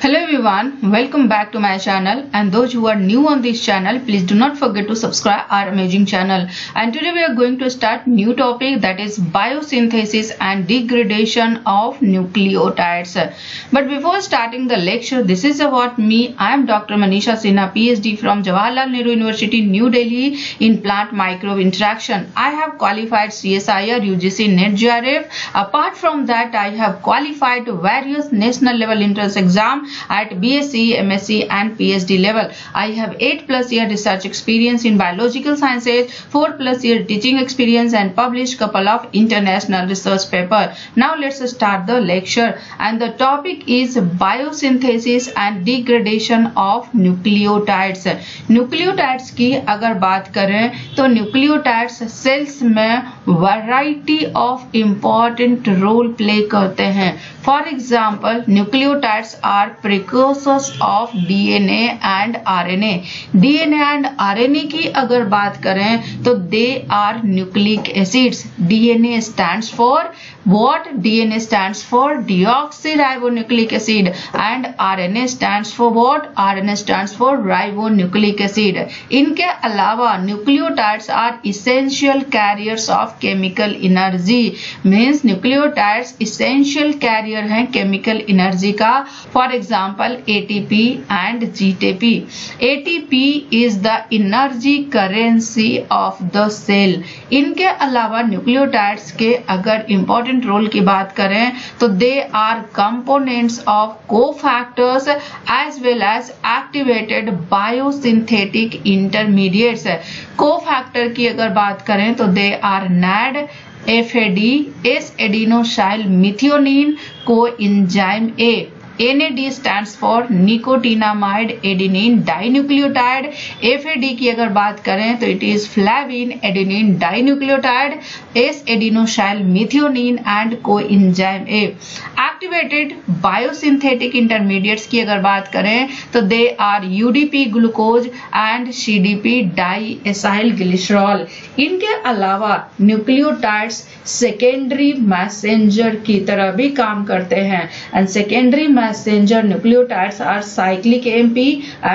Hello everyone, welcome back to my channel, and those who are new on this channel, please do not forget to subscribe our amazing channel. And today we are going to start new topic, that is biosynthesis and degradation of nucleotides. But before starting the lecture, this is about me. I am Dr. Manisha Sinha, PhD from Jawaharlal Nehru University, New Delhi in plant microbe interaction. I have qualified CSIR, UGC, NET, JRF. Apart from that, I have qualified various national level entrance exam at BSc, MSc and PhD level. I have 8+ year research experience in biological sciences, 4+ year teaching experience and published couple of international research paper. Now let's start the lecture, and the topic is biosynthesis and degradation of nucleotides. Nucleotides की अगर बात करें तो nucleotides cells में variety of important role play करते हैं. For example, nucleotides are precursors of DNA and RNA. DNA and RNA की अगर बात करें तो they are nucleic acids. DNA stands for what? DNA stands for deoxyribonucleic acid and RNA stands for what? RNA stands for ribonucleic acid. इनके अलावा nucleotides are essential carriers of chemical energy. Means nucleotides essential carrier हैं chemical energy का. For example, ATP and GTP. ATP is the energy currency of the cell. इनके अलावा nucleotides के अगर important role की बात करें तो they are components of cofactors as well as activated biosynthetic intermediates. Cofactor की अगर बात करें तो they are NAD, FAD, S adenosyl methionine, coenzyme A. NAD stands for nicotinamide adenine dinucleotide. FAD की अगर बात करें तो it is flavin adenine dinucleotide, S-adenosine methionine and coenzyme A. Activated biosynthetic intermediates की अगर बात करें तो they are UDP glucose and CDP diacyl glycerol. इनके अलावा न्यूक्लियोटाइड्स सेकेंडरी मैसेंजर की तरह भी काम करते हैं, and secondary messenger nucleotides are cyclic AMP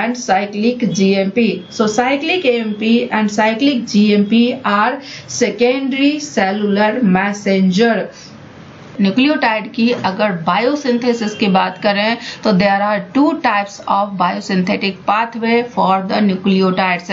and cyclic GMP. So cyclic AMP and cyclic GMP are secondary cellular messenger. Nucleotide की अगर बायोसिंथेसिस की बात करें तो there are 2 types of biosynthetic pathway for the nucleotides.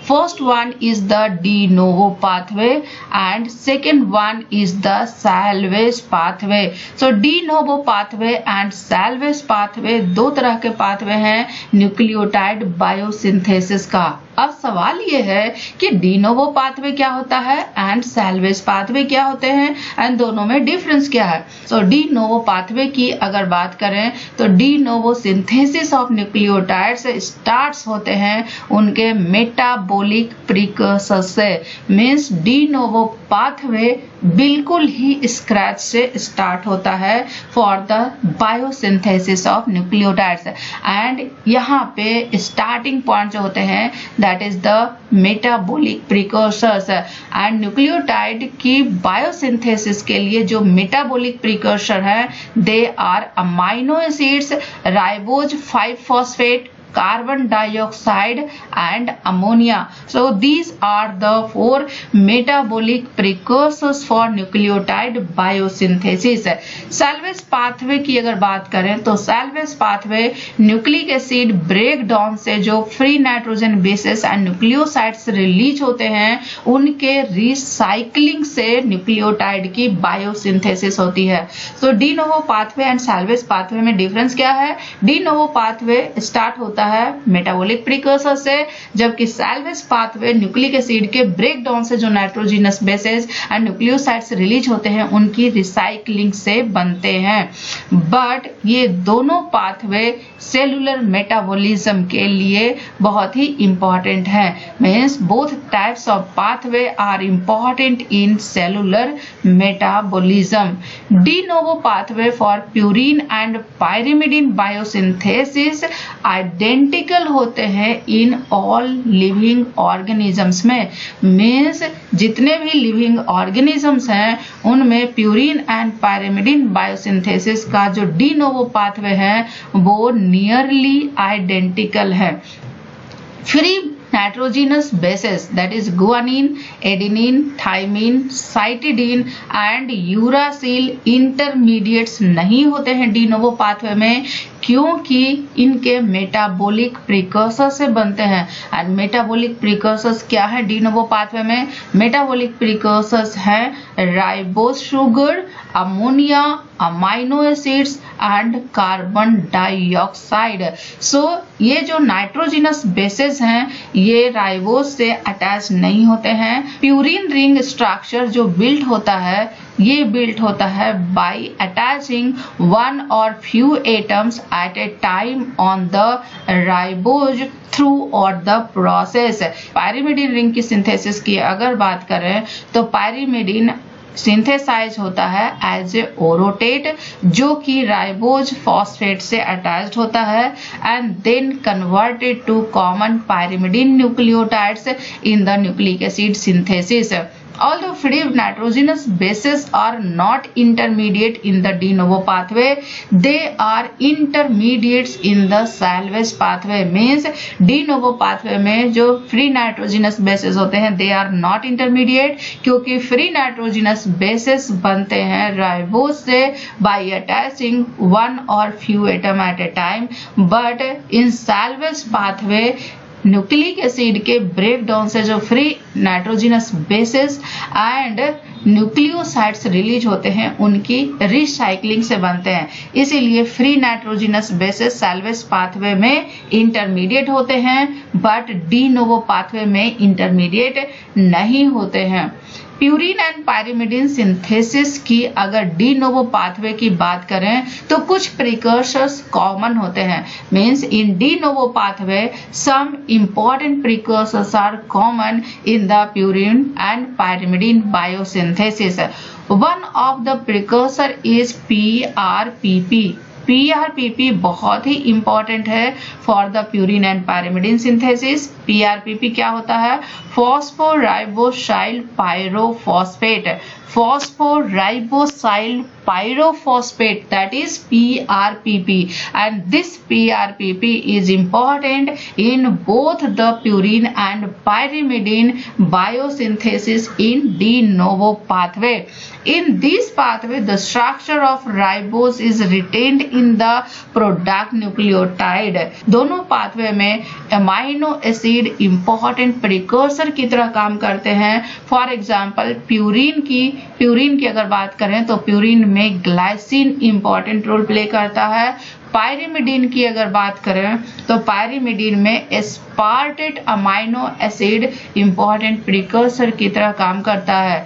First one is the de novo pathway and second one is the salvage pathway. So de novo pathway and salvage pathway दो तरह के pathway हैं nucleotide biosynthesis का. अब सवाल ये है कि डी नोवो पाथवे क्या होता है एंड सैल्वेज पाथवे क्या होते हैं, एंड दोनों में डिफरेंस क्या है. सो डी नोवो पाथवे की अगर बात करें तो de novo synthesis of nucleotides starts होते हैं उनके मेटाबॉलिक प्रीकर्सर से. मींस डी नोवो पाथवे बिल्कुल ही स्क्रैच से स्टार्ट होता है for the biosynthesis of nucleotides, and यहाँ पे स्टार्टिंग पॉइंट जो होते हैं that is the metabolic precursors. And nucleotide की बायोसिंथेसिस के लिए जो मेटाबॉलिक प्रीकर्सर है they are amino acids, ribose five phosphate, carbon dioxide and ammonia. So these are the 4 metabolic precursors for nucleotide biosynthesis. Salvage pathway की अगर बात करें तो salvage pathway nucleic acid breakdown से जो free nitrogen bases and nucleosides release होते हैं उनके रिसाइकलिंग से न्यूक्लियोटाइड की बायोसिंथेसिस होती है. So de novo pathway and salvage pathway में डिफरेंस क्या है? डी नोवो पाथवे स्टार्ट होता है मेटाबॉलिक प्रीकर्सर से, जबकि सैल्वेज पाथवे न्यूक्लिक एसिड के ब्रेकडाउन से जो nitrogenous bases and nucleosides release होते हैं उनकी रिसाइकलिंग से बनते हैं. बट ये दोनों पाथवे सेलुलर मेटाबॉलिज्म के लिए बहुत ही इंपॉर्टेंट है. Means both types of pathway are important in cellular metabolism. De novo pathway for purine and pyrimidine biosynthesis identify identical होते हैं इन ऑल लिविंग ऑर्गेनिजम्स में। मीन्स जितने भी लिविंग ऑर्गेनिजम्स हैं उनमें प्यूरिन एंड पायरिमिडीन बायोसिंथेसिस का जो D novo pathway है वो नियरली आइडेंटिकल है। Free nitrogenous bases, that is guanine, adenine, thymine, cytidine and uracil intermediates नहीं होते हैं डी नोवो पाथवे में, क्योंकि इनके मेटाबॉलिक प्रिकर्सर से बनते हैं। एंड मेटाबॉलिक प्रिकर्सर्स क्या है डी नोवो पाथवे में? मेटाबॉलिक प्रिकर्सर्स हैं ribose sugar, ammonia, amino acids and carbon dioxide. So ये जो नाइट्रोजिनस बेसेस हैं ये राइबोस से अटैच नहीं होते हैं। प्यूरिन रिंग स्ट्रक्चर जो बिल्ट होता है ये बिल्ट होता है by attaching one or few atoms at a time on the ribose through और द प्रोसेस। पायरिमिडीन रिंग की सिंथेसिस की अगर बात करें तो पायरिमिडीन सिंथेसाइज होता है एज ए ओरोटेट जो कि राइबोज फॉस्फेट से अटैच्ड होता है and then converted to common pyrimidine nucleotides in the nucleic acid synthesis. Although free nitrogenous bases are not intermediate in the de novo pathway, they are intermediates in the salvage pathway. Means de novo pathway में जो free nitrogenous bases होते हैं they are not intermediate, क्योंकि free nitrogenous bases बनते हैं ribose से by attaching one or few atom at a time, but in salvage pathway nucleic acid के break down से जो free nitrogenous bases and nucleosides release होते हैं उनकी रिसाइक्लिंग से बनते हैं। इसीलिए free nitrogenous bases salvage pathway में इंटरमीडिएट होते हैं बट डी नोवो पाथवे में इंटरमीडिएट नहीं होते हैं। प्यूरिन एंड पायरिमिडीन सिंथेसिस की अगर डी नोवो पाथवे की बात करें तो कुछ प्रिकर्सर्स कॉमन होते हैं। Means in de novo pathway some important precursors are common in the purine and pyrimidine biosynthesis. One of the precursor is PRPP। PRPP बहुत ही इंपॉर्टेंट है for the purine and pyrimidine synthesis. PRPP क्या होता है? Phosphoribosyl pyrophosphate. Phosphoribosile pyrophosphate, that is PRPP, and this PRPP is important in both the purine and pyrimidine biosynthesis in de novo pathway. In this pathway, the structure of ribose is retained in the product nucleotide. दोनों pathway में amino acid important precursor की तरह काम करते हैं। For example purine की अगर बात करें तो प्यूरिन में ग्लाइसिन इंपॉर्टेंट रोल प्ले करता है। पायरिमिडीन की अगर बात करें तो पायरिमिडीन में aspartate amino acid important precursor की तरह काम करता है।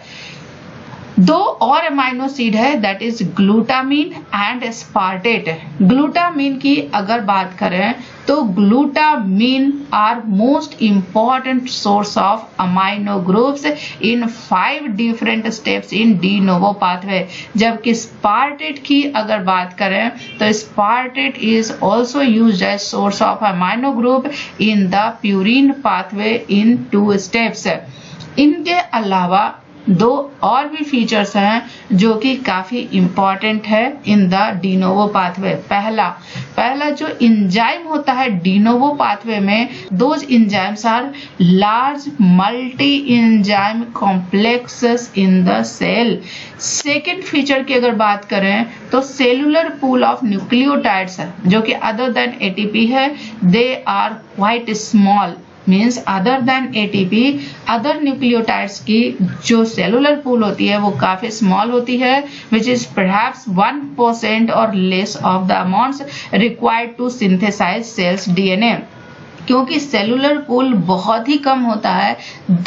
दो और अमाइनो एसिड है that is glutamine and aspartate. Glutamine की अगर बात करें तो glutamine are most important source of amino groups in 5 different steps in de novo pathway. जबकि स्पार्टेट की अगर बात करें तो aspartate is also used as source of amino group in the purine pathway in 2 steps. इनके अलावा दो और भी फीचर्स हैं जो कि काफी इंपॉर्टेंट है in the de novo pathway. पहला जो इंजाइम होता है डी नोवो पाथवे में, those enzymes are large multi enzyme complexes in the cell. Second feature की अगर बात करें तो सेलुलर पूल ऑफ न्यूक्लियोटाइड्स जो कि अदर देन एटीपी है, they are quite small. Means other than ATP other nucleotides की जो सेलुलर पूल होती है वो काफी स्मॉल होती है, विच इज परहैप्स 1% और less of the amounts required to synthesize cells DNA। क्योंकि सेलुलर पूल बहुत ही कम होता है,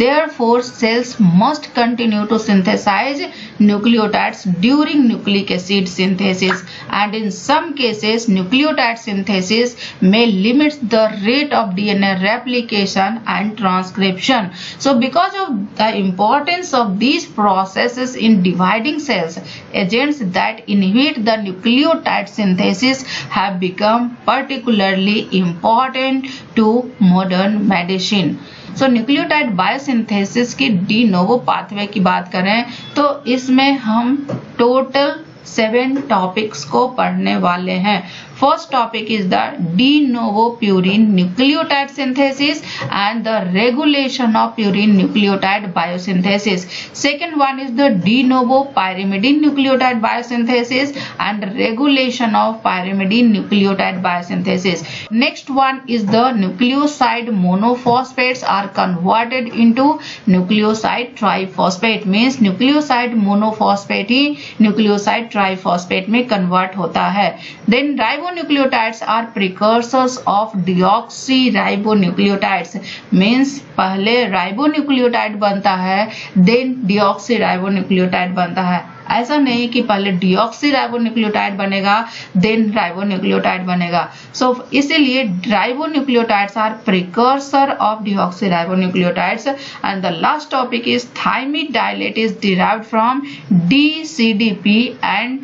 therefore cells must continue to synthesize nucleotides during nucleic acid synthesis, and in some cases nucleotide synthesis may limit the rate of DNA replication and transcription. So because of the importance of these processes in dividing cells, agents that inhibit the nucleotide synthesis have become particularly important to modern medicine. So nucleotide biosynthesis की D novo pathway की बात करें तो इसमें हम total 7 topics को पढ़ने वाले हैं. First topic is the de novo purine nucleotide synthesis and the regulation of purine nucleotide biosynthesis. Second one is the de novo pyrimidine nucleotide biosynthesis and regulation of pyrimidine nucleotide biosynthesis. Next one is the nucleoside monophosphates are converted into nucleoside triphosphate, means nucleoside monophosphate he nucleoside triphosphate में convert होता है. Then ribonucleotides are precursors of deoxyribonucleotides, means पहले ribonucleotide बनता है then deoxyribonucleotide बनता है. ऐसा नहीं कि पहले डीऑक्सीराइबोन्यूक्लियोटाइड बनेगा देन राइबोन्यूक्लियोटाइड बनेगा. सो इसीलिए ribonucleotides are precursor of deoxyribonucleotides. And the last topic is thymidylate is derived from dCDP and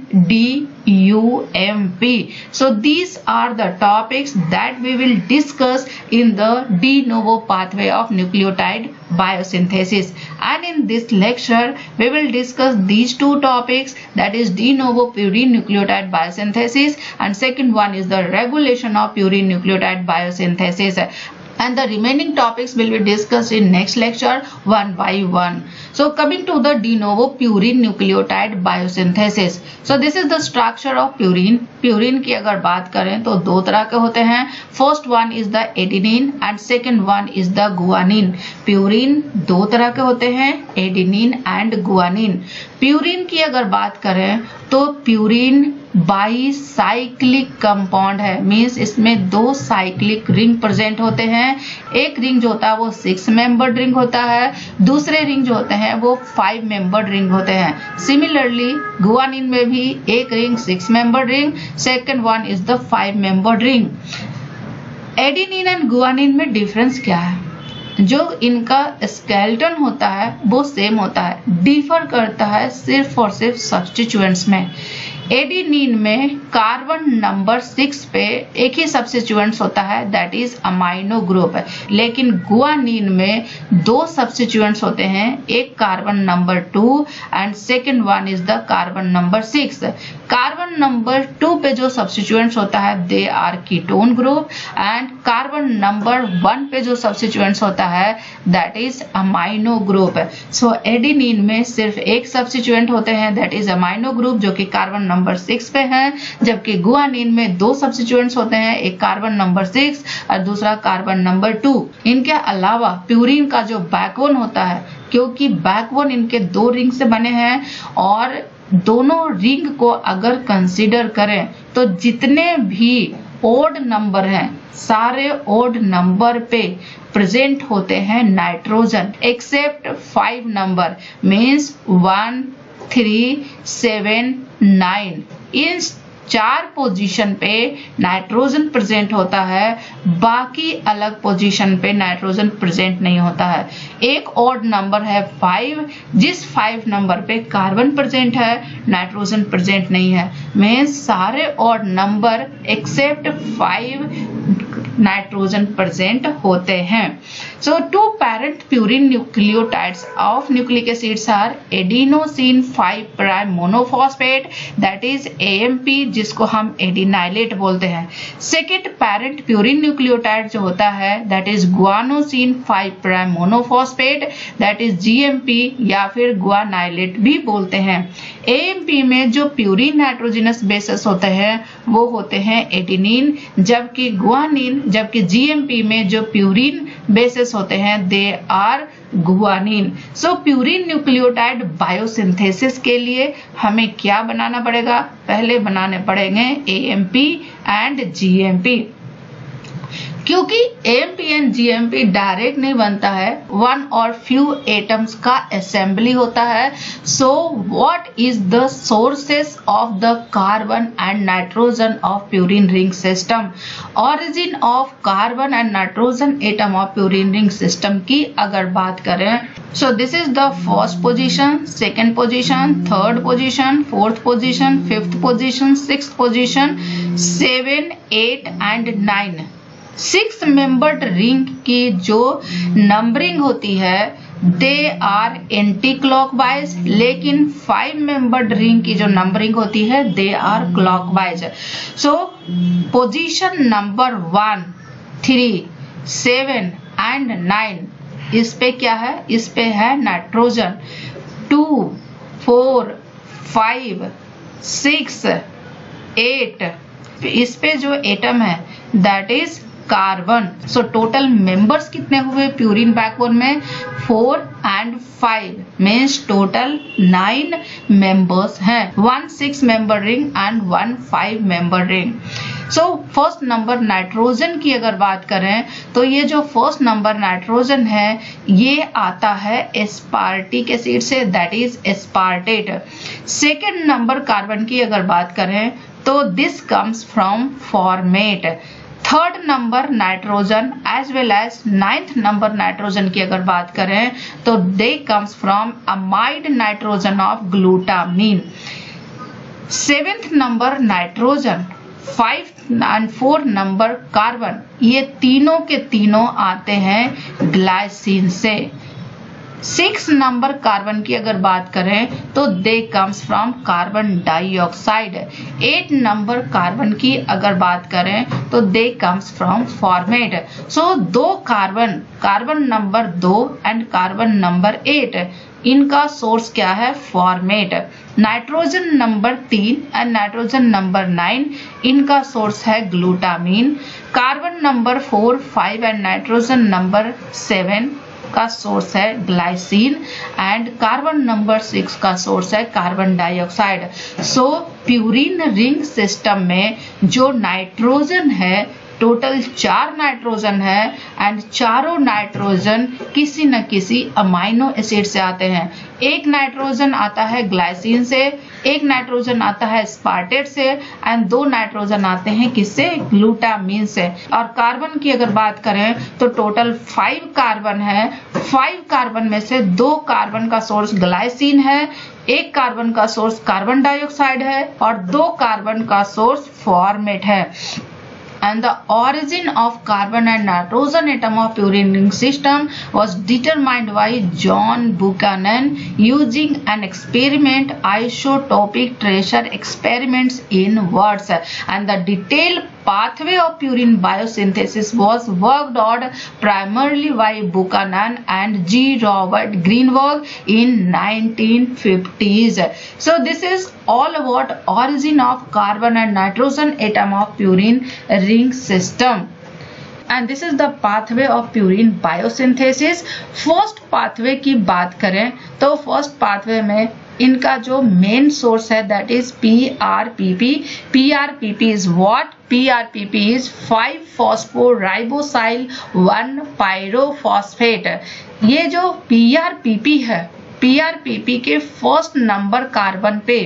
DUMP. So these are the topics that we will discuss in the de novo pathway of nucleotide biosynthesis, and in this lecture we will discuss these two topics, that is de novo purine nucleotide biosynthesis and second one is the regulation of purine nucleotide biosynthesis, and the remaining topics will be discussed in next lecture one by one. So coming to the de novo purine nucleotide biosynthesis. So this is the structure of purine. Purine की अगर बात करें तो दो तरह के होते हैं. First one is the adenine and second one is the guanine. Purine दो तरह के होते हैं, adenine and guanine. Purine की अगर बात करें तो purine बाईसाइक्लिक कंपाउंड है, मीन्स इसमें 2 साइक्लिक रिंग प्रेजेंट होते हैं. एक रिंग जो होता है वो 6 मेंबर्ड रिंग होता है, दूसरे रिंग जो होते हैं वो 5 मेंबर्ड रिंग होते हैं. सिमिलरली गुआनिन में भी एक ring 6 membered ring, second one is the 5 membered ring. Adenine and guanine में डिफरेंस क्या है? जो इनका स्केलेटन होता है वो सेम होता है, डिफर करता है सिर्फ और सिर्फ सब्स्टिट्यूएंट्स में. एडेनिन में कार्बन नंबर 6 पे एक ही सब्स्टिट्यूएंट्स होता है, दैट इज अमाइनो ग्रुप. लेकिन गुआनिन में 2 सब्स्टिट्यूएंट्स होते हैं, एक carbon number 2 and second one is the carbon number 6. Carbon number 2 पे जो सब्स्टिट्यूएंट्स होता है they are ketone group and carbon number 1 पे जो सब्स्टिट्यूएंट्स होता है that is amino group. So adenine में सिर्फ एक सब्स्टिट्यूएंट होते हैं दैट इज अमाइनो ग्रुप जो कि कार्बन नंबर 6 पे है, जबकि गुआनिन में 2 सब्स्टिट्यूएंट्स होते हैं, एक कार्बन नंबर 6 और दूसरा कार्बन नंबर 2. इनके अलावा प्यूरिन का जो बैकबोन होता है, क्योंकि बैकबोन इनके 2 रिंग से बने हैं और दोनों रिंग को अगर कंसीडर करें तो जितने भी ओड नंबर हैं सारे ओड नंबर पे प्रेजेंट होते हैं नाइट्रोजन, एक्सेप्ट 5 नंबर मीन्स 1, 3, 7, 9. इन 4 पोजीशन पे नाइट्रोजन प्रेजेंट होता है, बाकी अलग पोजीशन पे नाइट्रोजन प्रेजेंट नहीं होता है. एक ऑड नंबर है 5, जिस 5 नंबर पे कार्बन प्रेजेंट है, नाइट्रोजन प्रेजेंट नहीं है. में सारे odd number except 5 nitrogen present होते हैं. So 2 parent purine nucleotides of nucleic acids are adenosine 5' monophosphate, that is AMP, जिसको हम एडिनाइलेट बोलते हैं. सेकेंड पैरेंट प्यूरिन न्यूक्लियोटाइड जो होता है that is guanosine 5' monophosphate, that is GMP या फिर गुआनाइलेट भी बोलते हैं. AMP में जो प्यूरिन नाइट्रोजनस बेसेस होते हैं वो होते हैं एडेनिन, जबकि GMP में जो प्यूरिन बेसेस होते हैं they are guanine. So purine nucleotide biosynthesis के लिए हमें क्या बनाना पड़ेगा? पहले बनाने पड़ेंगे AMP एंड GMP. क्योंकि AMP एंड GMP डायरेक्ट नहीं बनता है, वन और फ्यू एटम्स का असेंबली होता है. So what is the sources of the carbon and nitrogen of purine ring system? Origin of carbon and nitrogen atom of purine ring system की अगर बात करें, सो this is the first position, second position, third position, fourth position, fifth position, sixth position, 7, 8 and 9. 6 membered ring की जो numbering होती है they are anti clockwise, लेकिन 5 membered ring की जो नंबरिंग होती है they are clockwise. So position number 1, 3, 7 and 9 इस पे क्या है? इस पे है नाइट्रोजन. 2, 4, 5, 6, 8 इस पे जो एटम है that is carbon. So total members कितने हुए प्यूरिन बैकबोन में? 4 एंड 5 मीन्स टोटल 9 मेंबर्स हैं. 1 6 member ring and 1 5 member ring. So first number nitrogen की अगर बात करें तो ये जो फर्स्ट नंबर नाइट्रोजन है ये आता है एस्पार्टिक एसिड से, that is aspartate. Second number carbon की अगर बात करें तो this comes from formate. Third number nitrogen as well as 9th number nitrogen की अगर बात करें तो they comes from amide nitrogen of glutamine. 7th number nitrogen, 5 and 4 number carbon, ये तीनों के तीनों आते हैं ग्लाइसिन से. 6 नंबर कार्बन की अगर बात करें तो they comes from carbon dioxide. 8 number carbon की अगर बात करें तो they comes from format. So 2 carbon number 2 and carbon number 8 इनका सोर्स क्या है? Format. Nitrogen number 3 and nitrogen number 9 इनका सोर्स है glutamine. Carbon number 4, 5 and nitrogen number 7 का सोर्स है ग्लाइसिन एंड कार्बन नंबर 6 का सोर्स है कार्बन डाइऑक्साइड. सो purine ring system में जो नाइट्रोजन है टोटल 4 नाइट्रोजन है एंड चारों नाइट्रोजन किसी न किसी अमाइनो एसिड से आते हैं. एक नाइट्रोजन आता है ग्लाइसिन से, एक नाइट्रोजन आता है स्पार्टेट से एंड 2 नाइट्रोजन आते हैं किससे? ग्लूटामीन से. और कार्बन की अगर बात करें तो टोटल 5 कार्बन है. 5 कार्बन में से 2 कार्बन का सोर्स ग्लाइसिन है, 1 कार्बन का सोर्स कार्बन डाइऑक्साइड है और 2 कार्बन का सोर्स फॉर्मेट है. And the origin of carbon and nitrogen atom of purine ring system was determined by John Buchanan using an experiment, isotopic tracer experiments in words, and the detailed pathway of purine biosynthesis was worked on primarily by Buchanan and G. Robert Greenberg in 1950s. So this is all about origin of carbon and nitrogen atom of purine ring system. And this is the pathway of purine biosynthesis. First pathway की बात करें तो first pathway में इनका जो main source है that is PRPP. PRPP is what? PRPP is 5-phosphoribosyle 1-pyrophosphate. ये जो PRPP है, PRPP के फर्स्ट नंबर कार्बन पे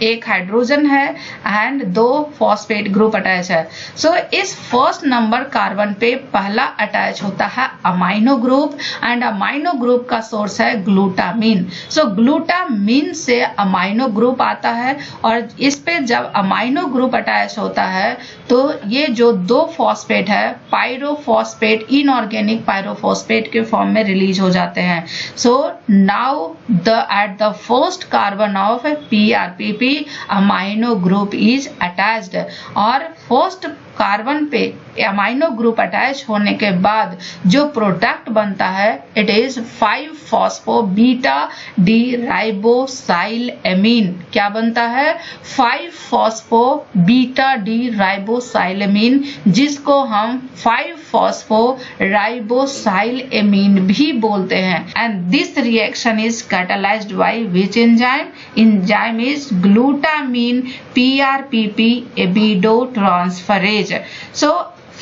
एक हाइड्रोजन है एंड 2 फॉस्फेट ग्रुप अटैच है. सो इस फर्स्ट नंबर कार्बन पे पहला अटैच होता है amino group and amino group का सोर्स है ग्लूटामीन. सो ग्लूटामीन से अमाइनो ग्रुप आता है और इस पे जब अमाइनो ग्रुप अटैच होता है तो ये जो 2 फॉस्फेट है पायरोफॉस्फेट, इनऑर्गेनिक पायरोफॉस्फेट के फॉर्म में रिलीज हो जाते हैं. सो now at the first carbon of PRPP amino group is attached और फर्स्ट कार्बन पे अमाइनो ग्रुप अटैच होने के बाद जो प्रोडक्ट बनता है इट इज 5-फॉस्फो-बीटा डी-राइबोसाइल एमीन. क्या बनता है? 5-फॉस्फो-बीटा डी-राइबोसाइल एमीन, जिसको हम 5-फॉस्फो-राइबोसाइल एमीन भी बोलते हैं. And this reaction is catalysed by which enzyme? Enzyme is glutamine PRPP एबिडोट्रांसफरेज. So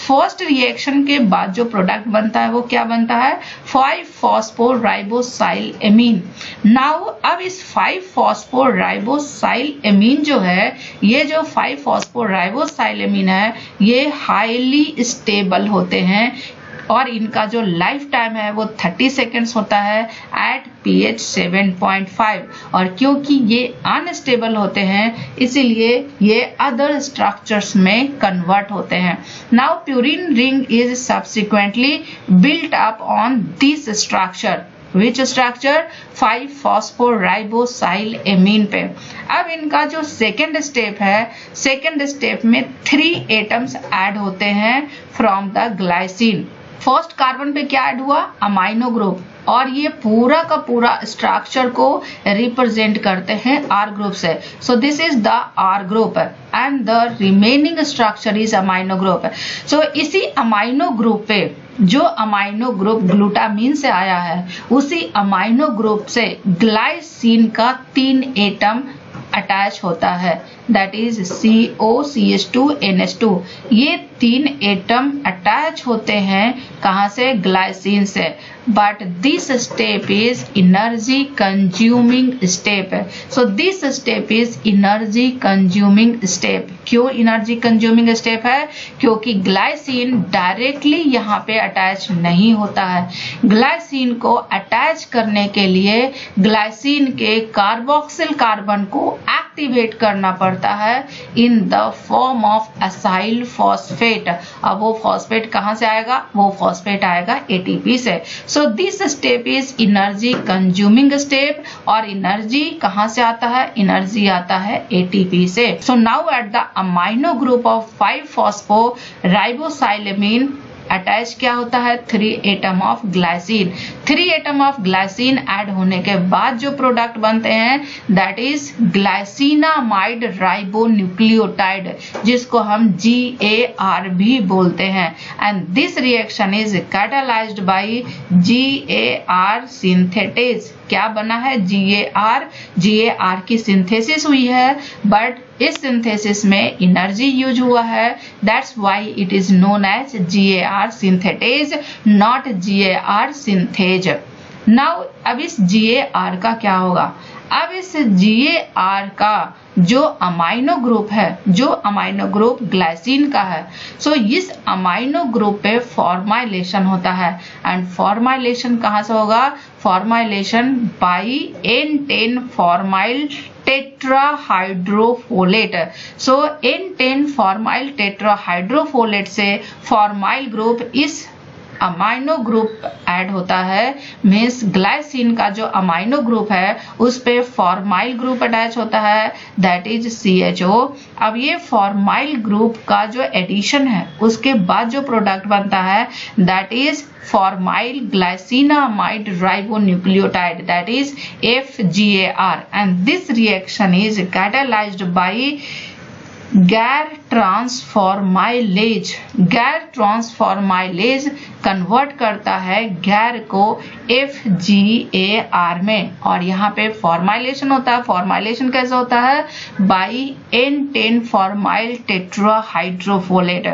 first reaction के बाद जो प्रोडक्ट बनता है वो क्या बनता है, 5-फॉस्फोराइबोसाइलएमीन। नाउ अब इस 5-फॉस्फोराइबोसाइलएमीन जो है, ये जो 5-फॉस्फोराइबोसाइलएमीन है, ये हाईली स्टेबल होते हैं और इनका जो लाइफ टाइम है वो 30 सेकेंड्स होता है एट pH 7.5। और क्योंकि ये अनस्टेबल होते हैं इसीलिए ये अदर स्ट्रक्चर्स में कन्वर्ट होते हैं। Now purine ring is subsequently built up on this structure. Which structure, five phosphoribosylamine पे। अब इनका जो सेकेंड स्टेप है, सेकेंड स्टेप में 3 एटम्स ऐड होते हैं from the glycine. First carbon पे क्या ऐड हुआ, अमाइनो ग्रुप, और ये पूरा का पूरा स्ट्रक्चर को रिप्रेजेंट करते हैं आर ग्रुप से। So this is the R group and the remaining structure is amino group. So इसी अमाइनो ग्रुप पे जो अमाइनो ग्रुप ग्लूटामीन से आया है, उसी अमाइनो ग्रुप से ग्लाइसिन का 3 एटम अटैच होता है, दैट इज COCH2NH2। ये 3 एटम अटैच होते हैं कहाँ से, ग्लाइसिन से। But this step is energy consuming step. So this step is energy consuming step. क्यों एनर्जी कंज्यूमिंग स्टेप है, क्योंकि ग्लाइसिन डायरेक्टली यहाँ पे अटैच नहीं होता है। ग्लाइसिन को अटैच करने के लिए ग्लाइसिन के कार्बोक्सिल कार्बन को एक्टिवेट करना पड़ता है in the form of acyl phosphate. अब वो फॉस्फेट कहाँ से आएगा, वो फॉस्फेट आएगा ATP से। So this step is energy consuming step. और एनर्जी कहाँ से आता है, एनर्जी आता है ATP से। So now at the amino group of five phosphoribosylamine attach क्या होता है, 3 atom of glycine. 3 atom of glycine add होने के बाद जो प्रोडक्ट बनते हैं दैट इज ग्लाइसिनामाइड राइबोन्यूक्लियोटाइड, जिसको हम GAR भी बोलते हैं। And this reaction is catalysed by GAR synthetase. क्या बना है, GAR की सिंथेसिस हुई है, बट इस सिंथेसिस में एनर्जी यूज हुआ है, that's why it is known as GAR synthetase, not GAR synthase. Now अब इस GAR का क्या होगा, अब इस GAR का जो अमाइनो ग्रुप है, जो अमाइनो ग्रुप ग्लाइसिन का है, सो इस अमाइनो ग्रुप पे फॉर्माइलेशन होता है। एंड फॉर्माइलेशन कहाँ से होगा, formylation by N10 formyl tetrahydrofolate. So N10 formyl tetrahydrofolate से फॉर्माइल ग्रुप इस अमाइनो ग्रुप ऐड होता है, मीन्स ग्लाइसिन का जो अमाइनो ग्रुप है उस पे फॉर्माइल ग्रुप अटैच होता है, दैट इज CHO। अब ये फॉर्माइल ग्रुप का जो एडिशन है उसके बाद जो प्रोडक्ट बनता है that is formyl glycinamide ribonucleotide, that is FGAR। And this reaction is catalysed by GAR transformylase. गैर ट्रांसफॉर्माइलेज कन्वर्ट करता है गैर को FGAR में, और यहाँ पे फॉर्माइलेशन होता है। फॉर्माइलेशन कैसे होता है, बाई N10 फॉर्माइल टेट्राहाइड्रोफोलेट।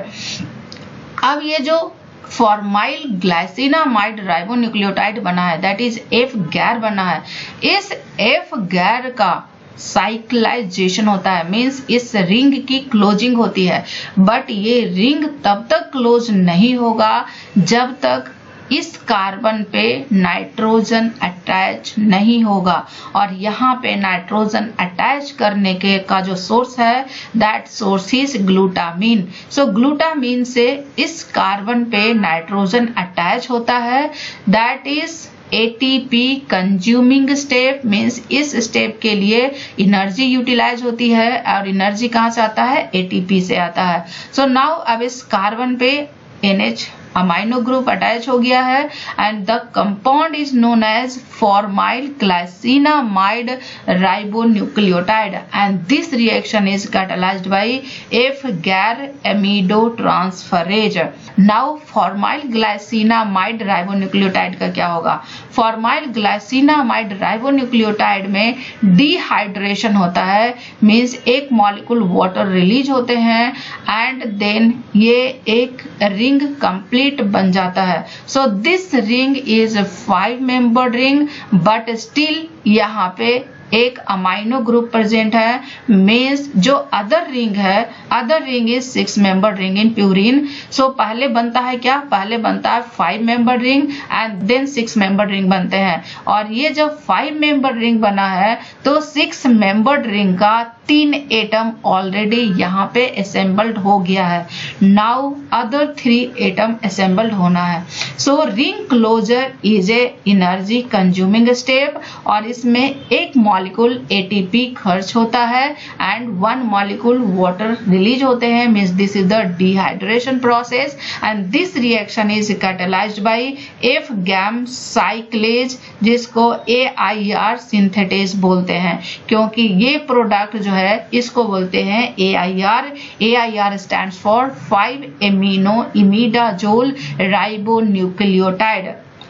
अब ये जो फॉर्माइल ग्लाइसिनामाइड राइबोन्यूक्लियोटाइड बना है दैट इज FGAR बना है। इस FGAR का साइक्लाइजेशन होता है, मीन्स इस रिंग की क्लोजिंग होती है, बट ये रिंग तब तक क्लोज नहीं होगा जब तक इस कार्बन पे नाइट्रोजन अटैच नहीं होगा। और यहाँ पे नाइट्रोजन अटैच करने के का जो सोर्स है that source is glutamine. So glutamine से इस कार्बन पे नाइट्रोजन अटैच होता है, that is ATP consuming step, means इस स्टेप के लिए एनर्जी यूटिलाइज होती है, और एनर्जी कहाँ से आता है, ATP से आता है। सो नाउ अब इस कार्बन पे NH अमाइनो ग्रुप अटैच हो गया है and the compound is known as formyl glycinamide ribonucleotide and this reaction is catalysed by F GAR amido transferase. Now formyl glycinamide ribonucleotide का क्या होगा? फॉर्माइल ग्लाइसिनामाइड राइबोन्यूक्लियोटाइड में dehydration होता है, means एक मॉलिक्यूल वाटर रिलीज होते हैं and then ये एक रिंग कंप्लीट बन जाता है। So this ring is 5 membered ring but still यहाँ पे एक अमाइनो ग्रुप प्रेजेंट है, मींस जो अदर रिंग है, other ring is 6 member ring in purine. So पहले बनता है क्या? पहले बनता है 5 member ring and then 6 member ring बनते हैं। और ये जब 5 मेंबर रिंग बना है तो 6 मेंबर्ड रिंग का 3 एटम ऑलरेडी यहाँ पे असेंबल्ड हो गया है। नाउ अदर 3 एटम असेंबल्ड होना है। So ring closure is a energy consuming step और इसमें एक मॉलिक्यूल एटीपी खर्च होता है एंड 1 मॉलिक्यूल वाटर रिलीज होते हैं, means this is the dehydration process and this reaction is catalysed by F GAM cyclase जिसको AIR सिंथेटेज बोलते हैं, क्योंकि ये प्रोडक्ट जो है इसको बोलते हैं AIR। AIR stands for 5 amino imidazole ribonucleotide.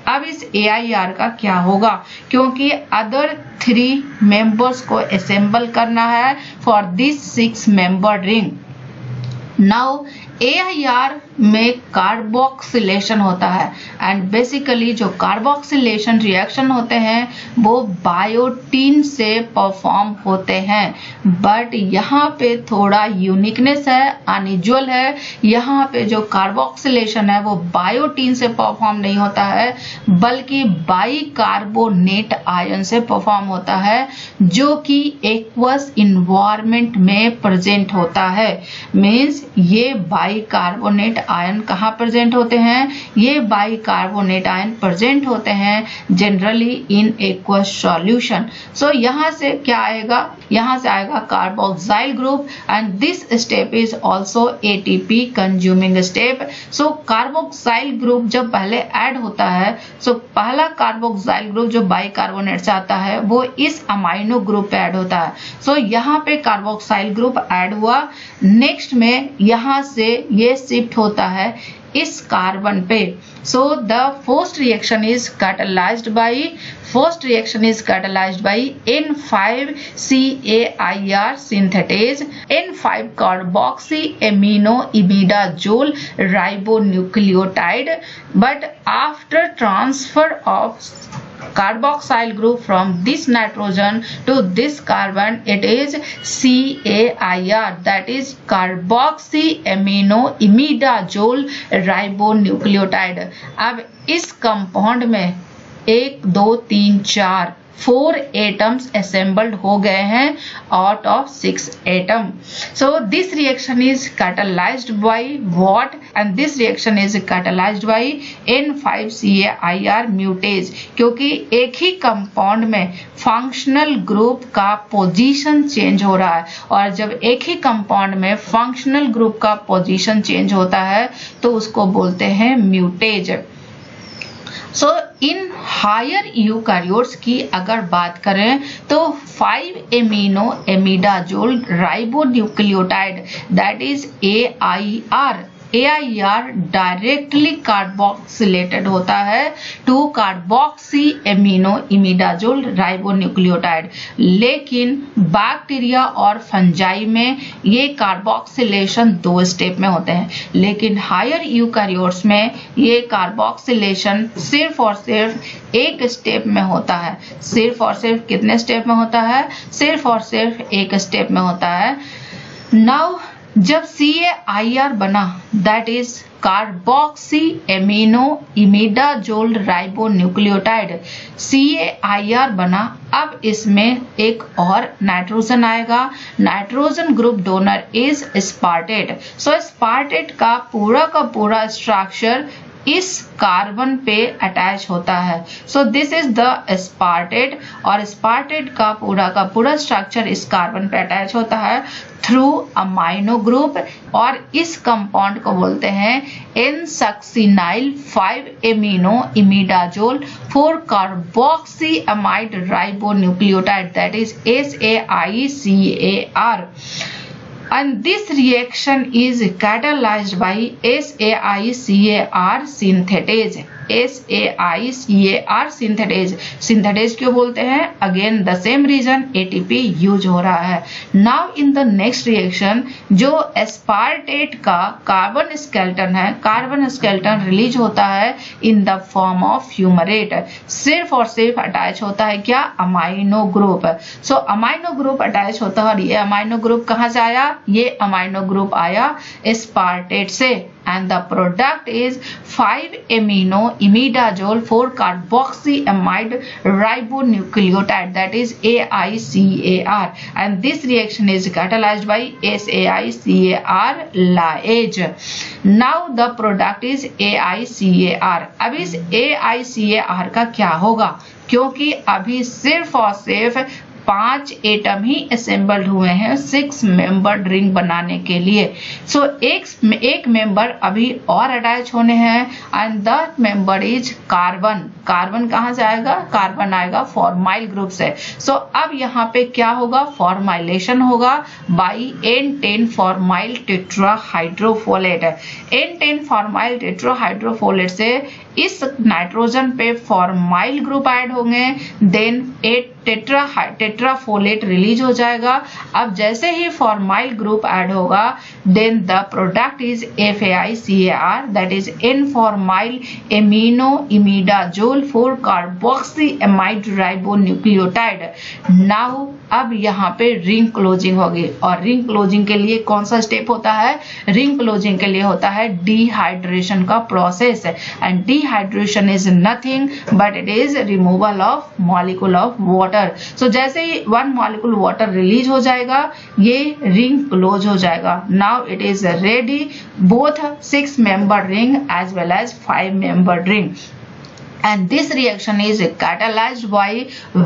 अब इस AIR का क्या होगा? क्योंकि अदर 3 मेंबर्स को असेंबल करना है for this 6 member ring. Now AIR में कार्बोक्सिलेशन होता है एंड बेसिकली जो कार्बोक्सिलेशन रिएक्शन होते हैं वो बायोटीन से परफॉर्म होते हैं, बट यहाँ पे थोड़ा यूनिकनेस है, अनयूजुअल है। यहाँ पे जो कार्बोक्सिलेशन है वो बायोटीन से परफॉर्म नहीं होता है बल्कि बाइकार्बोनेट आयन से परफॉर्म होता है जो कि एक्वस इन्वायरमेंट में प्रेजेंट होता है। मींस ये बाइकार्बोनेट आयन कहाँ प्रेजेंट होते हैं? ये बाइकार्बोनेट आयन प्रेजेंट होते हैं जनरली इन एक्वस सॉल्यूशन। सो यहाँ से क्या आएगा? यहाँ से आएगा carboxyl group and this step is also ATP consuming step. So carboxyl group जब पहले ऐड होता है, सो पहला कार्बोक्साइल ग्रुप जो बाइकार्बोनेट से आता है वो इस अमाइनो ग्रुप पे ऐड होता है। सो यहाँ पे कार्बोक्साइल ग्रुप ऐड हुआ, नेक्स्ट में यहाँ से ये शिफ्ट होता है इस कार्बन पे। So the first reaction is catalysed by N5CAIR synthetase N5 carboxy amino imidazole ribonucleotide, but after transfer of carboxyl group from this nitrogen to this carbon it is CAIR, that is carboxy amino imidazole ribonucleotide। अब इस compound में 1 2 3 4 4 atoms assembled हो गए हैं out of 6 atom. So this reaction is catalyzed by what? And this reaction is catalyzed by N5CAIR mutase, क्योंकि एक ही compound में functional group का पोजीशन चेंज हो रहा है और जब एक ही कंपाउंड में फंक्शनल ग्रुप का पोजीशन चेंज होता है तो उसको बोलते हैं म्यूटेज। सो इन हायर यूकैरियोट्स की अगर बात करें तो 5 amino imidazole ribonucleotide that is AIR directly carboxylated होता है to carboxy amino imidazole ribonucleotide, लेकिन बैक्टीरिया और फंजाई में ये कार्बोक्सिलेशन 2 स्टेप में होते हैं, लेकिन हायर यूकैरियोट्स में ये कार्बोक्सिलेशन सिर्फ और सिर्फ एक स्टेप में होता है। सिर्फ और सिर्फ कितने स्टेप में होता है? सिर्फ और सिर्फ एक स्टेप में होता है। नाउ जब CAIR बना that is carboxy amino imidazole ribonucleotide, CAIR बना, अब इसमें एक और नाइट्रोजन आएगा। Nitrogen group donor is aspartate. So aspartate का पूरा स्ट्रक्चर इस कार्बन पे अटैच होता है। So this is the aspartate, और एस्पार्टेट का पूरा स्ट्रक्चर इस कार्बन पे अटैच होता है थ्रू अमाइनो ग्रुप, और इस कंपाउंड को बोलते हैं N succinyl five amino imidazole four carboxamide ribonucleotide, that is SAICAR. And this reaction is catalyzed by SAICAR synthetase. SAICAR synthetase क्यों बोलते हैं? Again the same reason, ATP use हो रहा है। Now in the next reaction, जो एस्पार्टेट का कार्बन स्केलेटन है, carbon skeleton release होता है in the form of fumarate, सिर्फ और सिर्फ अटैच होता है क्या? Amino group. So amino group attach होता है, और ये अमाइनो ग्रुप कहाँ से आया? ये अमाइनो ग्रुप आया एस्पार्टेट से, and the product is 5-amino imidazole 4-carboxyamide ribonucleotide, that is AICAR, and this reaction is catalyzed by SAICAR lyase. Now the product is AICAR. अब इस AICAR का क्या होगा? क्योंकि अभी सिर्फ और सिर्फ 5 एटम ही असेंबल्ड हुए हैं 6 मेंबर रिंग बनाने के लिए। सो एक मेंबर अभी और अटैच होने हैं, and that member is carbon. Carbon कहाँ से आएगा? कार्बन आएगा फॉर्माइल ग्रुप से। सो अब यहाँ पे क्या होगा? फॉर्माइलेशन होगा by N10 formyl tetrahydrofolate. N10 formyl tetrahydrofolate से इस नाइट्रोजन पे फॉर्माइल ग्रुप ऐड होंगे, देन टेट्राफोलेट रिलीज हो जाएगा। अब जैसे ही फॉर्माइल ग्रुप ऐड होगा, then the product is FAICAR, that is N formyl amino imidazole four carboxamide ribonucleotide. Now अब यहाँ पे रिंग क्लोजिंग होगी, और रिंग क्लोजिंग के लिए कौन सा स्टेप होता है? रिंग क्लोजिंग के लिए होता है डिहाइड्रेशन का process, and dehydration is nothing but it is removal of molecule of water. So जैसे ही 1 मॉलिक्यूल वाटर रिलीज हो जाएगा, ये रिंग क्लोज हो जाएगा। Now it is ready, both 6 member ring as well as 5 member ring. And this reaction is catalyzed by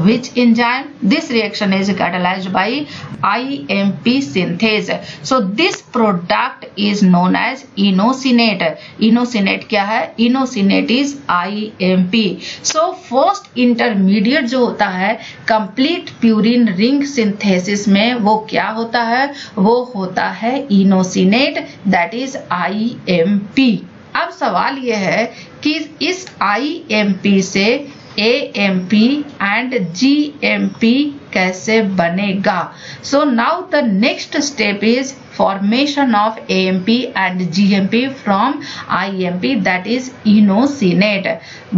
which enzyme? This reaction is catalyzed by IMP synthase. So this product is known as inosinate. Inosinate क्या है? Inosinate is IMP. So first intermediate जो होता है complete purine ring synthesis में, वो क्या होता है? वो होता है inosinate, that is IMP. अब सवाल यह है कि इस IMP से AMP एंड GMP कैसे बनेगा? So now the next step is formation of AMP and GMP from IMP, that is inosinate.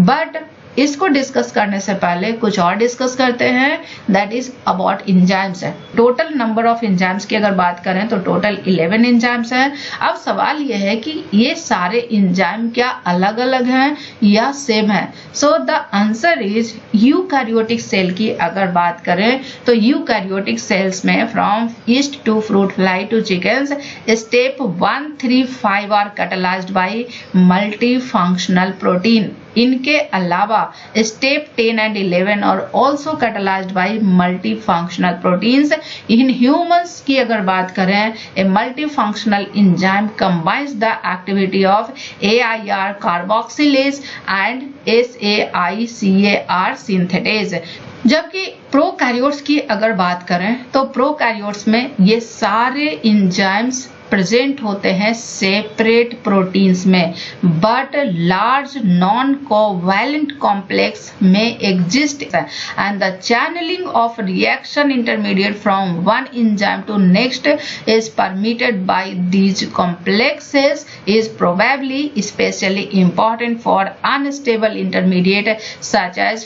But इसको डिस्कस करने से पहले कुछ और डिस्कस करते हैं, that is about enzymes. Total number of enzymes की अगर बात करें तो टोटल 11 इंजाइम्स हैं। अब सवाल यह है कि ये सारे इंजाइम क्या अलग अलग हैं या सेम है? So the answer is eukaryotic cell की अगर बात करें तो यूकैरियोटिक सेल्स में from yeast to fruit fly to chickens, step 1, 3, 5 are catalysed by multi functional protein. इनके अलावा स्टेप 10 and 11 और also catalysed by multi functional proteins. In humans की अगर बात करें, a multi functional enzyme combines the activity of AIR carboxylase and SAICAR synthetase. जबकि prokaryotes की अगर बात करें तो प्रोकैरियोट्स में ये सारे इंजाइम्स प्रेजेंट होते हैं सेपरेट प्रोटीन्स में, but large non covalent complex में exist, and the channelling of reaction intermediate from one enzyme to next is permitted by these complexes is probably specially important for unstable intermediate such as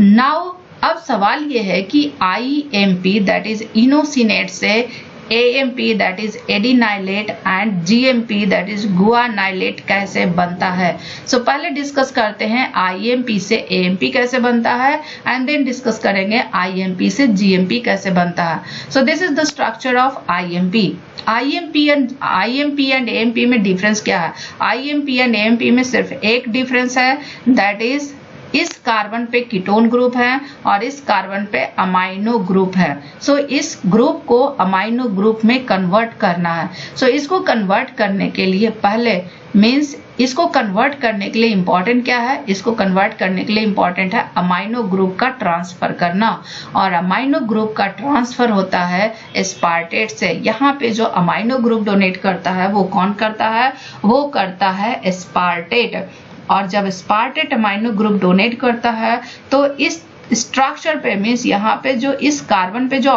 now अब सवाल ये है कि IMP that is inosinate से AMP that is adenylate and GMP that is guanylate कैसे बनता है। सो पहले डिस्कस करते हैं IMP से AMP कैसे बनता है एंड देन डिस्कस करेंगे IMP से GMP कैसे बनता है। So this is the structure of IMP। IMP and AMP में डिफरेंस क्या है? IMP एंड AMP में सिर्फ एक डिफरेंस है, दैट इज इस कार्बन पे कीटोन ग्रुप है और इस कार्बन पे अमाइनो ग्रुप है। सो इस ग्रुप को अमाइनो ग्रुप में कन्वर्ट करना है। सो इसको कन्वर्ट करने के लिए पहले मीन्स इसको कन्वर्ट करने के लिए इंपॉर्टेंट क्या है? इसको कन्वर्ट करने के लिए इंपॉर्टेंट है अमाइनो ग्रुप का ट्रांसफर करना, और अमाइनो ग्रुप का ट्रांसफर होता है एस्पार्टेट से। यहाँ पे जो अमाइनो ग्रुप डोनेट करता है वो कौन करता है? वो करता है एस्पार्टेट। और जब एस्पार्टेट अमाइनो ग्रुप डोनेट करता है तो इस स्ट्रक्चर पे मीन्स यहाँ पे जो इस कार्बन पे जो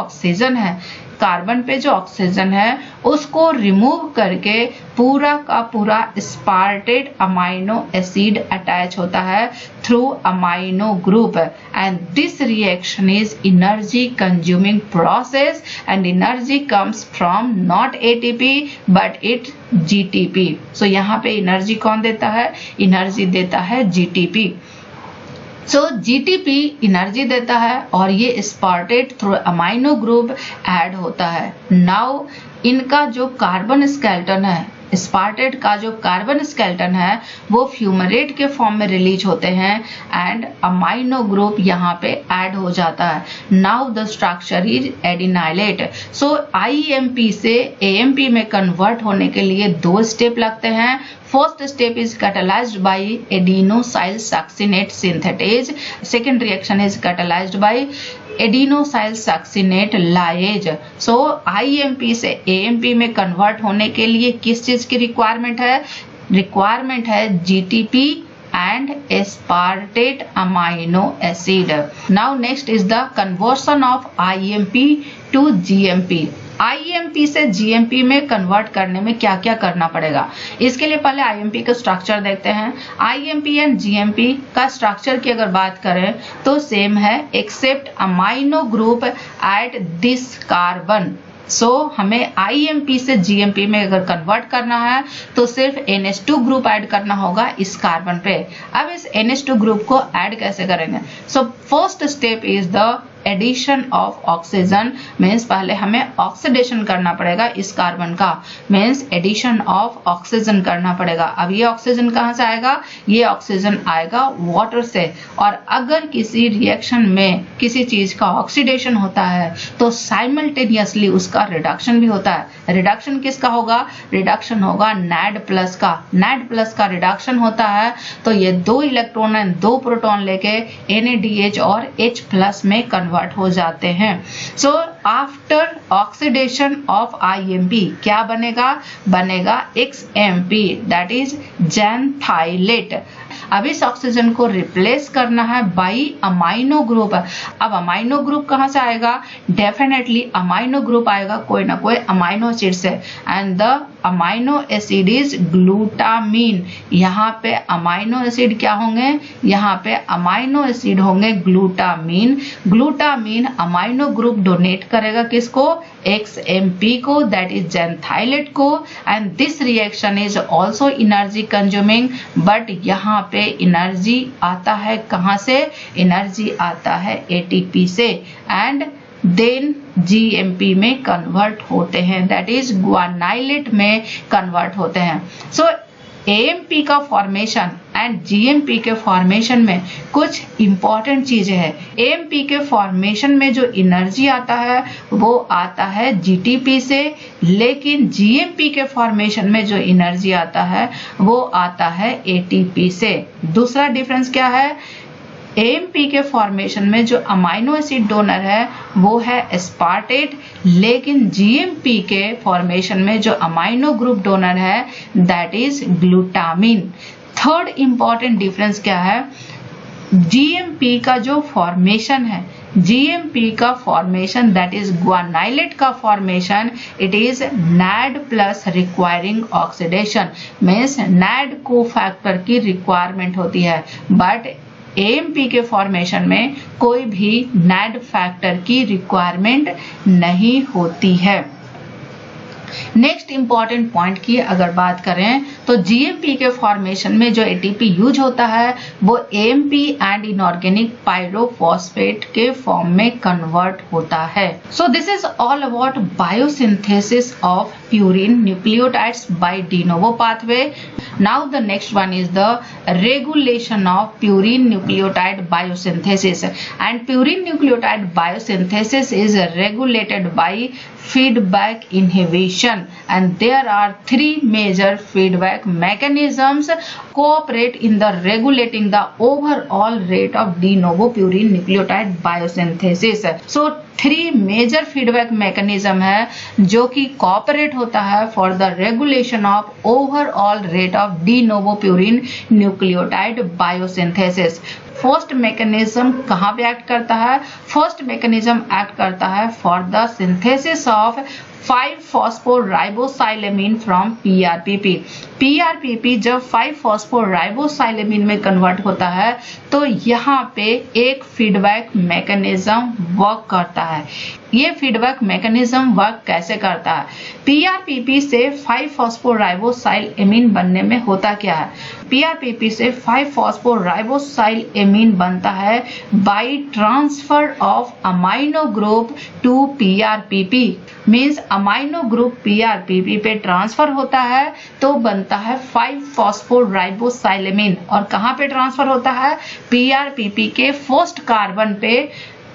ऑक्सीजन है उसको रिमूव करके पूरा का पूरा एस्पार्टेट अमाइनो एसिड अटैच होता है through amino group, and this reaction is energy consuming process and energy comes from not ATP but it GTP। सो यहाँ पे एनर्जी कौन देता है? एनर्जी देता है GTP। सो GTP एनर्जी देता है और ये aspartate through amino group add होता है। नाउ इनका जो कार्बन स्केलेटन है, एस्पार्टेट का जो कार्बन स्केलेटन है वो फ्यूमरेट के फॉर्म में रिलीज होते हैं एंड अमाइनो ग्रुप यहाँ पे ऐड हो जाता है। Now the structure is adenylate. So IMP से AMP में कन्वर्ट होने के लिए 2 स्टेप लगते हैं। First step is catalyzed by adenosyl succinate synthetase. Second reaction is catalyzed by adenosyl succinate lyase. So IMP से AMP में कन्वर्ट होने के लिए किस चीज की रिक्वायरमेंट है? रिक्वायरमेंट है GTP and aspartate amino acid. Now next is the conversion of IMP to GMP. IMP से GMP में कन्वर्ट करने में क्या क्या करना पड़ेगा? इसके लिए पहले IMP का स्ट्रक्चर देखते हैं। IMP एंड GMP का स्ट्रक्चर की अगर बात करें तो सेम है except amino group at this carbon. सो हमें IMP से GMP में अगर कन्वर्ट करना है तो सिर्फ NH2 ग्रुप ऐड करना होगा इस कार्बन पे। अब इस NH2 ग्रुप को ऐड कैसे करेंगे? So first step is the addition of oxygen, means पहले हमें ऑक्सीडेशन करना पड़ेगा इस कार्बन का, मीन्स एडिशन ऑफ ऑक्सीजन करना पड़ेगा। अब ये ऑक्सीजन कहाँ से आएगा? ये ऑक्सीजन आएगा वाटर से। और अगर किसी रिएक्शन में किसी चीज का ऑक्सीडेशन होता है तो साइमल्टेनियसली उसका रिडक्शन भी होता है। रिडक्शन किसका होगा? रिडक्शन होगा NAD प्लस का। NAD प्लस का रिडक्शन होता है तो ये 2 इलेक्ट्रॉन एंड 2 प्रोटॉन लेके NADH और H प्लस में कन्वर्ट हो जाते हैं। So after oxidation of IMP क्या बनेगा? बनेगा XMP दैट इज जेनथाइलेट। अब इस ऑक्सीजन को रिप्लेस करना है बाई अमाइनो ग्रुप। अब अमाइनो ग्रुप कहाँ से आएगा? डेफिनेटली अमाइनो ग्रुप आएगा कोई ना कोई अमाइनो एसिड से, and the amino acid is glutamine. यहाँ पे अमाइनो एसिड क्या होंगे? यहाँ पे अमाइनो एसिड होंगे glutamine. Glutamine amino group donate करेगा किसको? XMP को, दैट इज जेनथाइलेट को, and this reaction is also energy consuming, but यहाँ पे एनर्जी आता है कहाँ से? एनर्जी आता है ATP से, एंड देन GMP में कन्वर्ट होते हैं, दैट इज गुआनाइलेट में कन्वर्ट होते हैं। सो AMP का फॉर्मेशन एंड GMP के फॉर्मेशन में कुछ इंपॉर्टेंट चीजें हैं। AMP के फॉर्मेशन में जो एनर्जी आता है वो आता है GTP से, लेकिन GMP के फॉर्मेशन में जो एनर्जी आता है वो आता है ATP से। दूसरा डिफरेंस क्या है? AMP के फॉर्मेशन में जो अमाइनो एसिड डोनर है वो है एस्पार्टेट, लेकिन GMP के फॉर्मेशन में जो अमाइनो ग्रुप डोनर है that is glutamine. Third important difference क्या है? GMP का जो फॉर्मेशन है, GMP का फॉर्मेशन दैट इज गुआनाइलेट का formation, it is NAD plus requiring oxidation, means NAD को फैक्टर की रिक्वायरमेंट होती है, बट AMP के फॉर्मेशन में कोई भी NAD फैक्टर की रिक्वायरमेंट नहीं होती है। नेक्स्ट इंपॉर्टेंट पॉइंट की अगर बात करें तो जीएमपी के फॉर्मेशन में जो एटीपी यूज होता है वो एएमपी एंड इनऑर्गेनिक पायरोफॉस्फेट के फॉर्म में कन्वर्ट होता है। So this is all about biosynthesis of purine nucleotides by de novo pathway. Now the next one is the regulation of purine nucleotide biosynthesis, and purine nucleotide biosynthesis is regulated by feedback inhibition, and there are three major feedback mechanisms cooperate in the regulating the overall rate of de novo purine nucleotide biosynthesis. So three major feedback mechanism है जो कि cooperate होता है for the regulation of overall rate of de novo purine nucleotide biosynthesis. First mechanism कहाँ पे act करता है? First mechanism act करता है for the synthesis of 5-phosphorybosylamine from PRPP। PRPP जब 5-phosphorybosylamine में कन्वर्ट होता है तो यहाँ पे एक फीडबैक मैकेनिज्म वर्क करता है। ये फीडबैक मैकेनिज्म वर्क कैसे करता है? PRPP से 5-phosphorybosylamine बनने में होता क्या है? PRPP से 5-phosphorybosylamine बनता है by transfer of amino group to PRPP। Means amino group PRPP पे ट्रांसफर होता है तो बनता है 5-phosphorybosylamine। और कहाँ पे ट्रांसफर होता है? PRPP के फर्स्ट कार्बन पे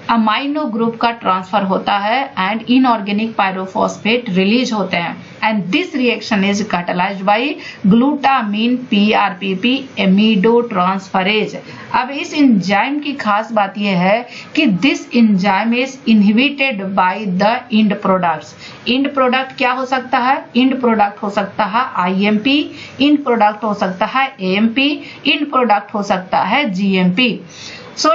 अमाइनो ग्रुप का ट्रांसफर होता है एंड इनऑर्गेनिक पायरोफॉस्फेट रिलीज होते हैं, and this reaction is catalysed by glutamine PRPP amidotransferase. अब इस एंजाइम की खास बात यह है कि this enzyme is inhibited by the end products. End product क्या हो सकता है? इंड प्रोडक्ट हो सकता है IMP, इंड प्रोडक्ट हो सकता है AMP, इंड प्रोडक्ट हो सकता है GMP। So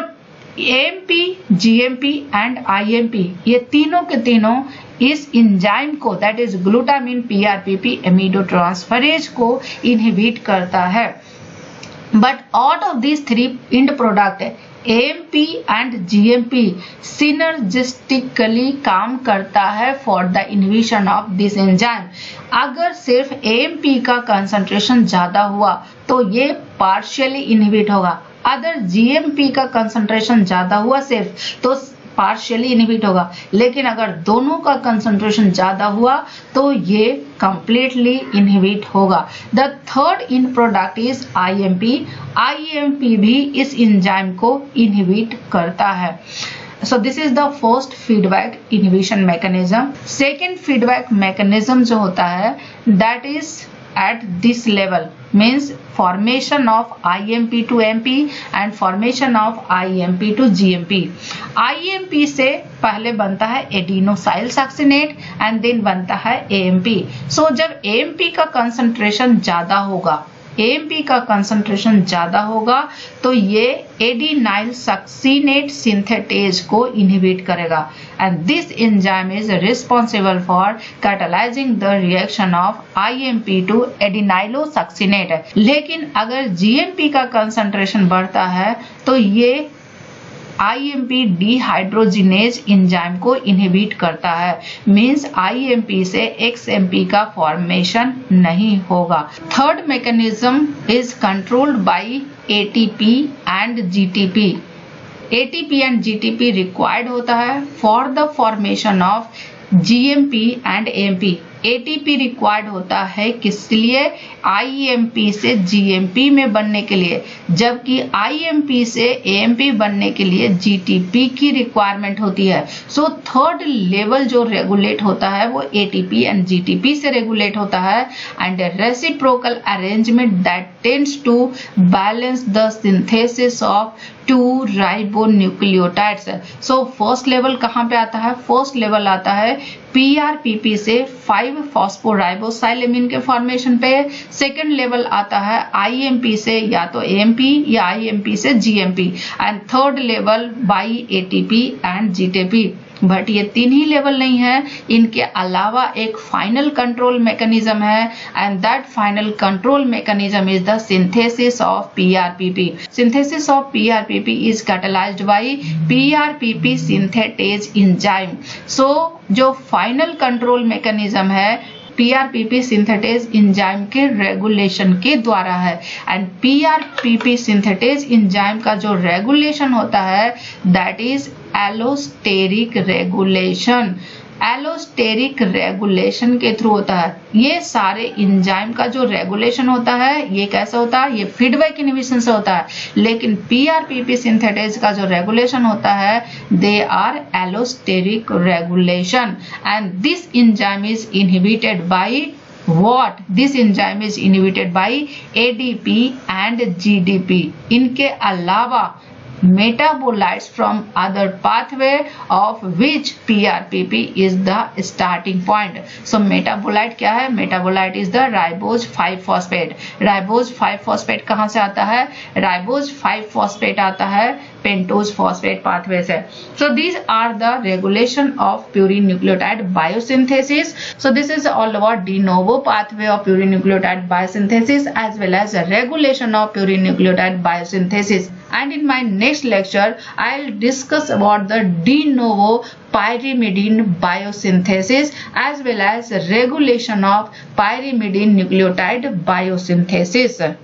AMP, GMP and IMP ये तीनों के तीनों इस एंजाइम को that is glutamine PRPP amidotransferase को इनहिबिट करता है। But out of this three end product AMP and GMP synergistically काम करता है for the inhibition of this enzyme. अगर सिर्फ AMP का कंसंट्रेशन ज्यादा हुआ तो ये पार्शियली इनहिबिट होगा, अगर GMP का कंसंट्रेशन ज्यादा हुआ सिर्फ तो पार्शियली इनहिबिट होगा, लेकिन अगर दोनों का कंसंट्रेशन ज्यादा हुआ तो ये कंप्लीटली इनहिबिट होगा। The third in product is IMP। IMP भी इस एंजाइम को इनहिबिट करता है। So this is the first feedback inhibition mechanism. Second feedback mechanism जो होता है that is at this level, means formation of IMP to MP and formation of IMP to GMP. IMP से पहले बनता है एडिनोसाइल सक्सिनेट एंड देन बनता है AMP। सो जब AMP का कंसंट्रेशन ज्यादा होगा, AMP का कंसंट्रेशन ज्यादा होगा तो ये एडिनाइल सक्सिनेट सिंथेटेज को इनहिबिट करेगा, and this enzyme is responsible for catalysing the reaction of IMP to adenylo succinate. लेकिन अगर GMP का कंसंट्रेशन बढ़ता है तो ये IMP डिहाइड्रोजिनेज एंजाइम को इनहिबिट करता है, मींस IMP से XMP का फॉर्मेशन नहीं होगा। Third mechanism is controlled by ATP and GTP। ATP and GTP required होता है for the formation of GMP and AMP। ATP required होता है किस लिए? IMP से GMP में बनने के लिए, जबकि IMP से AMP बनने के लिए GTP की रिक्वायरमेंट होती है। सो थर्ड लेवल जो रेगुलेट होता है वो ATP एंड GTP से रेगुलेट होता है, and reciprocal arrangement that tends to balance the synthesis of 2 ribonucleotides. So first level कहाँ पे आता है? फर्स्ट लेवल आता है PRPP से 5-phosphorybosylamine के फॉर्मेशन पे। सेकेंड लेवल आता है IMP से या तो AMP या IMP से GMP, and third level by ATP and GTP। But ये तीन ही लेवल नहीं है, इनके अलावा एक फाइनल कंट्रोल मैकेनिज्म है, and that final control mechanism is the synthesis of PRPP। Synthesis of PRPP is catalysed by PRPP synthetase enzyme. So जो फाइनल कंट्रोल मैकेनिज्म है PRPP सिंथेटेज एंजाइम के रेगुलेशन के द्वारा है। एंड PRPP सिंथेटेज एंजाइम का जो regulation होता है that is allosteric regulation. Allosteric regulation के थ्रू होता है। ये सारे एंजाइम का जो रेगुलेशन होता है ये कैसे होता है, ये फीडबैक इनहिबिशन से होता है। लेकिन PRPP सिंथेटेज का जो रेगुलेशन होता है they are allosteric regulation and this enzyme is inhibited by what? This enzyme is inhibited by ADP and GDP। इनके अलावा metabolites from other pathway of which PRPP is the starting point। So metabolite क्या है? Metabolite is the ribose 5-phosphate। ribose 5-phosphate कहाँ से आता है? ribose 5-phosphate आता है pentose phosphate pathway से। So these are the regulation of purine nucleotide biosynthesis। So this is all about de novo pathway of purine nucleotide biosynthesis as well as regulation of purine nucleotide biosynthesis। And in my next lecture I'll discuss about the de novo pyrimidine biosynthesis as well as regulation of pyrimidine nucleotide biosynthesis।